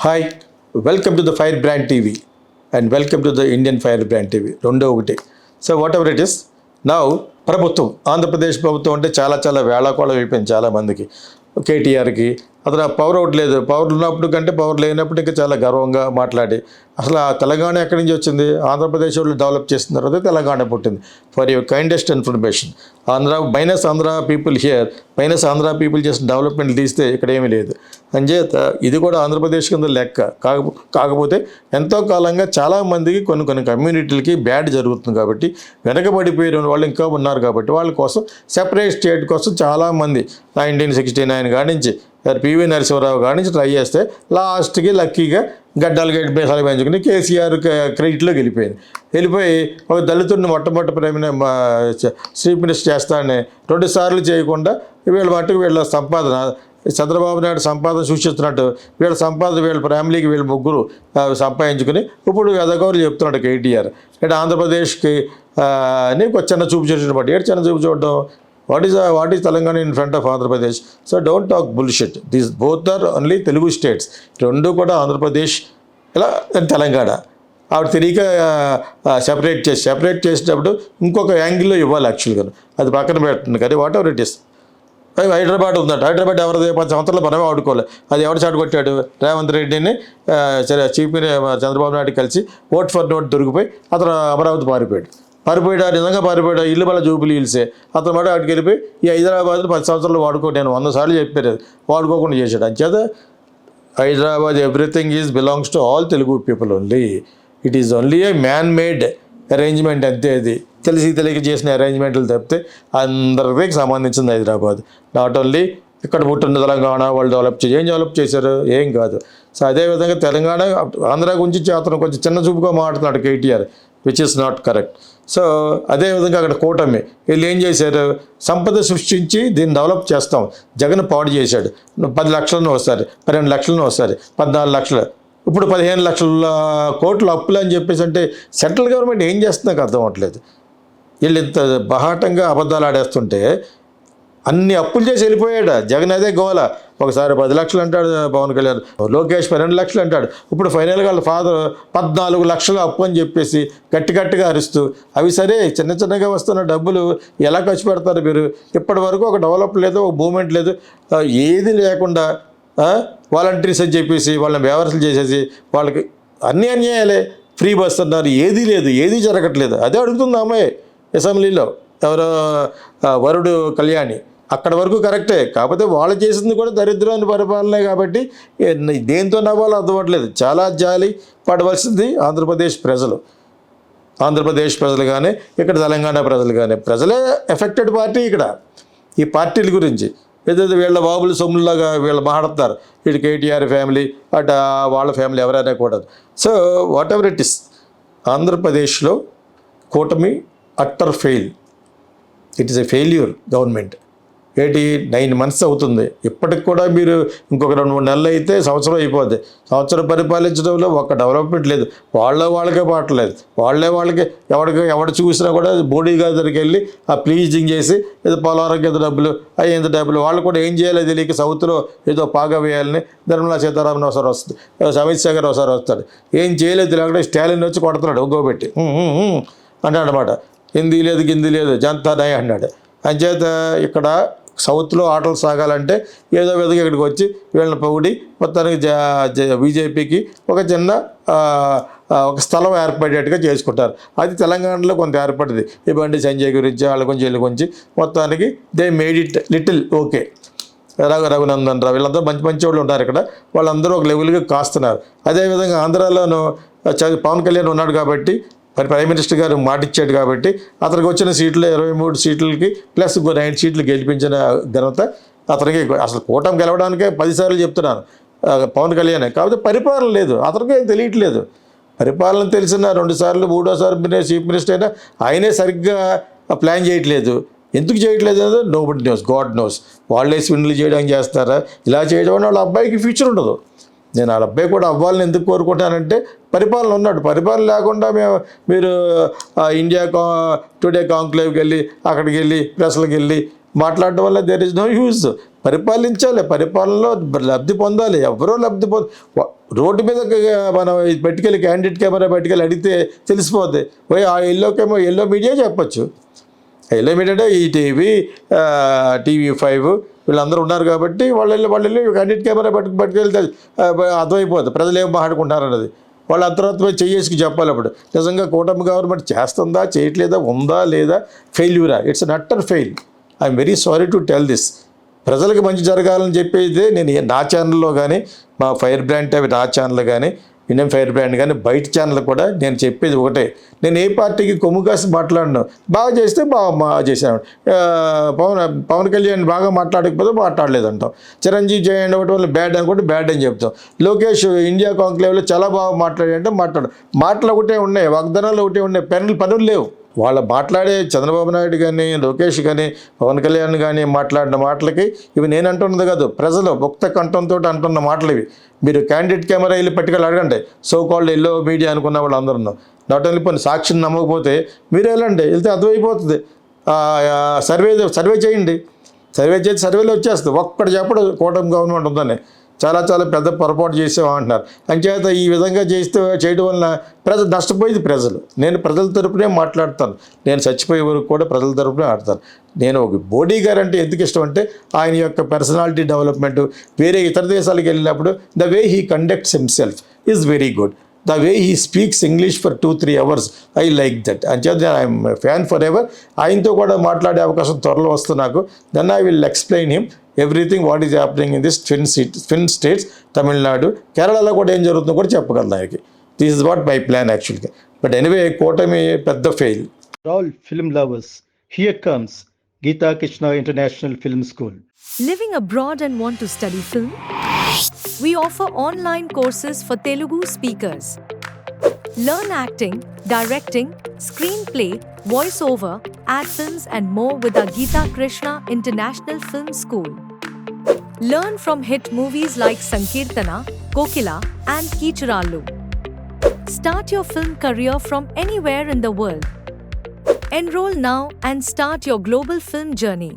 Hi, welcome to the fire brand TV and welcome to the Indian fire brand TV. రెండో ఒకటి. So what ever it is now, ప్రభుత్వం ఆంధ్రప్రదేశ్ ప్రభుత్వం అంటే చాలా వేళాకోళం అయిపోయింది చాలామందికి. కేటీఆర్కి అతను పవర్ ఒకటి లేదు, పవర్ ఉన్నప్పుడు కంటే పవర్ లేనప్పుడు ఇంకా చాలా గర్వంగా మాట్లాడి అసలు ఆ తెలంగాణ ఎక్కడి నుంచి వచ్చింది, ఆంధ్రప్రదేశ్ వాళ్ళు డెవలప్ చేసిన తర్వాత తెలంగాణ పుట్టింది. For your kindest information, Andhra people here minus Andhra people చేసిన డెవలప్మెంట్ తీస్తే ఇక్కడ ఏమీ లేదు. అంచేత ఇది కూడా ఆంధ్రప్రదేశ్ కింద లెక్క. కాకపోతే ఎంతో కాలంగా చాలామందికి కొన్ని కమ్యూనిటీలకి బ్యాడ్ జరుగుతుంది కాబట్టి, వెనకబడిపోయిన వాళ్ళు ఇంకా ఉన్నారు కాబట్టి వాళ్ళ కోసం సెపరేట్ స్టేట్ కోసం చాలామంది 1969 కాడి నుంచి పివి నరసింహరావు కాడి నుంచి ట్రై చేస్తే లాస్ట్కి లక్కీగా గడ్డలు మీసాలు పెంచుకుని కేసీఆర్ క్రెడిట్లోకి వెళ్ళిపోయి ఒక దళితుడిని మొట్టమొదటి చీఫ్ మినిస్టర్ చేస్తానని 2 సార్లు చేయకుండా వీళ్ళ మట్టుకు వీళ్ళ సంపాదన చంద్రబాబు నాయుడు సంపాదన సూచిస్తున్నట్టు వీళ్ళ ఫ్యామిలీకి వీళ్ళ ముగ్గురు సంపాదించుకుని ఇప్పుడు ఎదగోరు చెప్తున్నాడు కేటీఆర్. అంటే ఆంధ్రప్రదేశ్కి నీకు చిన్న చూపు చూసినప్పుడు చిన్న చూపు చూడడం. What is Telangana in front of Andhra Pradesh? So don't talk bullshit. These both are only Telugu states. రెండు కూడా ఆంధ్రప్రదేశ్ ఇలా తెలంగాణ. ఆవిడ తిరిగి సెపరేట్ చేసేటప్పుడు ఇంకొక యాంగిల్లో ఇవ్వాలి యాక్చువల్గా. అది పక్కన పెట్టండి. కానీ what ever it is. Hyderabad ఉందంట. హైదరాబాద్ ఎవరిది 10 సంవత్సరాలు మనమే ఆడుకోవాలి. అది ఎవరు చాటుకొట్టాడు? రేవంత్ రెడ్డిని చీఫ్ చంద్రబాబు నాయుడు కలిసి ఓట్ ఫర్ నోట్ దొరికిపోయి అతను అమరావతి పారిపోయాడు. నిజంగా పారిపోయాడు. ఇల్లు మళ్ళీ జూబిలీ హిల్సే. అతను మాట అక్కడికి వెళ్ళిపోయి ఈ హైదరాబాద్లో 10 సంవత్సరాలు నేను 100 సార్లు చెప్పాను, వాడుకోకుండా చేశాడు. అంచేత Hyderabad everything belongs to all Telugu people only. It is only A man made arrangement అంతే. అది తెలియక చేసిన అరేంజ్మెంట్లు తప్పితే అందరికి సంబంధించింది హైదరాబాద్. నాట్ ఓన్లీ ఇక్కడ పుట్టిన తెలంగాణ వాళ్ళు ఏం డెవలప్ చేశారు? ఏం కాదు. సో అదేవిధంగా తెలంగాణ ఆంధ్ర గురించి అతను కొంచెం చిన్న చూపుగా మాట్లాడుతున్నాడు KTR, which is not correct. So అదేవిధంగా అక్కడ కూటమి వీళ్ళు ఏం చేశారు? సంపద సృష్టించి దీన్ని డెవలప్ చేస్తాం. జగన్ పాడు చేశాడు. 10 లక్షలను వస్తారు, 12 లక్షలను వస్తారు, 14 లక్షలు, ఇప్పుడు 15 లక్షల కోట్ల అప్పులు అని చెప్పేసి. అంటే సెంట్రల్ గవర్నమెంట్ ఏం చేస్తుందో నాకు అర్థం అవ్వట్లేదు. వీళ్ళు ఇంత బహాటంగా అబద్ధాలు ఆడేస్తుంటే అన్ని అప్పులు చేసి వెళ్ళిపోయాడు జగన్. అదే గోల. ఒకసారి 10 లక్షలు అంటాడు పవన్ కళ్యాణ్, లోకేష్ 12 లక్షలు అంటాడు. ఇప్పుడు ఫైనల్గా వాళ్ళ ఫాదర్ 14 లక్షలు అప్పు అని చెప్పేసి గట్టిగా అరుస్తూ, అవి సరే చిన్నగా వస్తున్న డబ్బులు ఎలా ఖర్చు పెడతారు మీరు? ఇప్పటి వరకు ఒక డెవలప్ లేదు, ఒక మూమెంట్ లేదు, ఏది లేకుండా వాలంటీర్స్ అని చెప్పేసి వాళ్ళని వ్యవస్థలు చేసేసి వాళ్ళకి అన్నీ అన్యాయాలే. ఫ్రీ బస్ అన్నారు, ఏదీ లేదు, ఏదీ జరగట్లేదు. అదే అడుగుతుంది అమ్మాయి అసెంబ్లీలో, ఎవరో వరుడు కళ్యాణి. అక్కడ వరకు కరెక్టే. కాకపోతే వాళ్ళు చేసింది కూడా దరిద్రాన్ని పరిపాలనే కాబట్టి దేంతో నవ్వాలో అర్థమవట్లేదు. చాలా జాలి పడవలసింది ఆంధ్రప్రదేశ్ ప్రజలు కానీ ఇక్కడ తెలంగాణ ప్రజలు కానీ. ప్రజలే ఎఫెక్టెడ్ పార్టీ ఇక్కడ. ఈ పార్టీల గురించి ఏదైతే వీళ్ళ బాబులు సొమ్ములాగా వీళ్ళు మాట్లాడతారు. ఇటు కేటీఆర్ ఫ్యామిలీ, అటు వాళ్ళ ఫ్యామిలీ ఎవరైనా కూడా. So what ever it is, ఆంధ్రప్రదేశ్లో కూటమి utter fail. It is a failure government. 9 months అవుతుంది. ఇప్పటికి కూడా మీరు ఇంకొక 2-3 నెలలు అయితే సంవత్సరం అయిపోద్ది. సంవత్సరం పరిపాలించడంలో ఒక్క డెవలప్మెంట్ లేదు. వాళ్ళకే పాటలేదు. వాళ్ళకి ఎవడు చూసినా కూడా బోడీ గారి దగ్గరికి వెళ్ళి ఆ ప్లీజింగ్ చేసి ఏదో పోలవరంకి ఎంత డబ్బులు వాళ్ళు కూడా ఏం చేయాలో తెలియక సౌత్లో ఏదో పాగా వేయాలని నిర్మలా సీతారామన్ ఒకసారి వస్తుంది, అమిత్ షా గారు ఒకసారి వస్తాడు. ఏం చేయలేదు తెలియకుండా స్టాలిన్ వచ్చి కొడుతున్నాడు ఒగ్గోబెట్టి అన్నాడు అనమాట. హిందీ లేదు గింది లేదు జనతా నాయ్ అన్నాడు. అంచేత ఇక్కడ సౌత్లో ఆటలు సాగాలంటే ఏదో విధంగా ఇక్కడికి వచ్చి వీళ్ళని పొగిడి మొత్తానికి బీజేపీకి ఒక చిన్న ఒక స్థలం ఏర్పడేట్టుగా చేసుకుంటారు. అది తెలంగాణలో కొంత ఏర్పడింది. ఈ బండి సంజయ్ గురించి వాళ్ళ గురించి వీళ్ళ గురించి మొత్తానికి they made it little okay. Raghunandan Rao వీళ్ళందరూ మంచి వాళ్ళు ఉన్నారు ఇక్కడ. వాళ్ళందరూ ఒక లెవెల్గా కాస్తున్నారు. అదేవిధంగా ఆంధ్రాలోనూ పవన్ కళ్యాణ్ ఉన్నాడు కాబట్టి, మరి ప్రైమ్ మినిస్టర్ గారు మాట ఇచ్చాడు కాబట్టి అతనికి వచ్చిన సీట్లు 23 సీట్లకి ప్లస్ 9 సీట్లు గెలిపించిన ఘనత అతనికి. అసలు కూటమి గెలవడానికే 10 సార్లు చెప్తున్నాను పవన్ కళ్యాణ్. కాకపోతే పరిపాలన లేదు, అతనికి ఏం తెలియట్లేదు. పరిపాలన తెలిసిన 2 సార్లు 3వ చీఫ్ మినిస్టర్ అయినా ఆయనే సరిగ్గా ప్లాన్ చేయట్లేదు. ఎందుకు చేయట్లేదు అనేది నోబడి నోస్, గాడ్ నోస్. వాళ్ళే స్విండ్లు చేయడానికి చేస్తారా? ఇలా చేయడం వల్ల వాళ్ళ అబ్బాయికి ఫ్యూచర్ ఉండదు. నేను వాళ్ళ అబ్బాయి కూడా అవ్వాలని ఎందుకు కోరుకుంటానంటే పరిపాలన ఉన్నాడు. పరిపాలన లేకుండా మీరు ఇండియా టుడే కాంక్లేవ్కి వెళ్ళి అక్కడికి వెళ్ళి ప్రెస్లకు వెళ్ళి మాట్లాడడం వల్ల దేర్ ఇస్ నో యూజ్. పరిపాలించాలి, పరిపాలనలో లబ్ధి పొందాలి. ఎవరో లబ్ధి రోడ్డు మీద మనం పెట్టుకెళ్ళి క్యాండిడేట్ కెమెరా పెట్టుకెళ్ళి అడిగితే తెలిసిపోద్ది. పోయి ఆ ఎల్లో మీడియా చెప్పచ్చు. ఎల్లో మీడియా ఈటీవీ, TV5 వీళ్ళందరూ ఉన్నారు కాబట్టి వాళ్ళు క్యాండిడేట్ కెమెరా పట్టుకెళ్తే అర్థమైపోద్ది ప్రజలు ఏం మాట్లాడుకుంటున్నారు అన్నది. వాళ్ళు అంతరాత్మ చెయ్యేసుకు చెప్పాలి. అప్పుడు నిజంగా కూటమి గవర్నమెంట్ చేస్తుందా, చేయట్లేదా, ఉందా లేదా, ఫెయిల్యూరా, it's an utter fail. I'm very sorry to tell this. ప్రజలకు మంచి జరగాలని చెప్పేది నేను నా ఛానల్లో కానీ, మా ఫైర్ బ్రాండ్ అవి నా ఛానల్ కానీ, ఇండియన్ ఫైర్ బ్రాండ్ కానీ, బయట ఛానల్ కూడా నేను చెప్పేది ఒకటే. నేను ఏ పార్టీకి కొమ్ము కాసి మాట్లాడను. బాగా చేస్తే బాగా చేశాను. పవన్ కళ్యాణ్ బాగా మాట్లాడకపోతే మాట్లాడలేదంటాం. చిరంజీవి చేయండి ఒకటి వల్ల బ్యాడ్ అనుకుంటే బ్యాడ్ అని చెప్తాం. లోకేష్ ఇండియా కాంక్లేవ్లో చాలా బాగా మాట్లాడంటే మాటలు ఒకటే ఉన్నాయి, వాగ్దానాలు ఒకటే ఉన్నాయి, పనులు లేవు. వాళ్ళ మాట్లాడే చంద్రబాబు నాయుడు కానీ, లోకేష్ కానీ, పవన్ కళ్యాణ్ కానీ మాట్లాడిన మాటలకి ఇవి నేను అంటున్నది కాదు, ప్రజలు ముక్త కంఠంతో అంటున్న మాటలు ఇవి. మీరు క్యాండిడేట్ కెమెరా వెళ్ళి పట్టుకెళ్ళి అడగండి. సో కాల్డ్ ఎల్లో మీడియా అనుకున్న వాళ్ళు అందరూ. నాట్ ఓన్లీ పోనీ సాక్షిని నమ్మకపోతే మీరు వెళ్ళండి, వెళ్తే అర్థమైపోతుంది. సర్వే చేయండి. సర్వే చేసి సర్వేలో వచ్చేస్తుంది. ఒక్కటి చెప్పడు కూటమి గవర్నమెంట్ ఉందని. చాలా పెద్ద పొరపాటు చేసామంటున్నారు. అంచేత ఈ విధంగా చేయడం వలన నష్టపోయేది ప్రజలు. నేను ప్రజల తరపునే మాట్లాడతాను. నేను చచ్చిపోయే వరకు కూడా ప్రజల తరపునే ఆడతాను. నేను ఒక మోడీ గారు అంటే ఎందుకు ఇష్టం అంటే ఆయన యొక్క పర్సనాలిటీ డెవలప్మెంట్, వేరే ఇతర దేశాలకు వెళ్ళినప్పుడు the way he conducts himself is very good. The way he speaks English for 2-3 hours, I like that. అంచేత ఐఎమ్ ఫ్యాన్ ఫర్ ఎవర్. ఆయనతో కూడా మాట్లాడే అవకాశం త్వరలో వస్తుంది నాకు. Then I will explain him everything what is happening in this twin states, Tamil Nadu, కేరళలో కూడా ఏం జరుగుతుందో కూడా చెప్పగలను ఆయనకి. This is what my plan యాక్చువల్గా. బట్ ఎనీవే, కూటమి పెద్ద fail. All film lovers, here comes Geeta Krishna International Film School. Living abroad and want to study film? We offer online courses for Telugu speakers. Learn acting, directing, screenplay, voiceover, ad films and more with our Geeta Krishna International Film School. Learn from hit movies like Sankirtana, Kokila and Kichurallu. Start your film career from anywhere in the world. Enroll now and start your global film journey.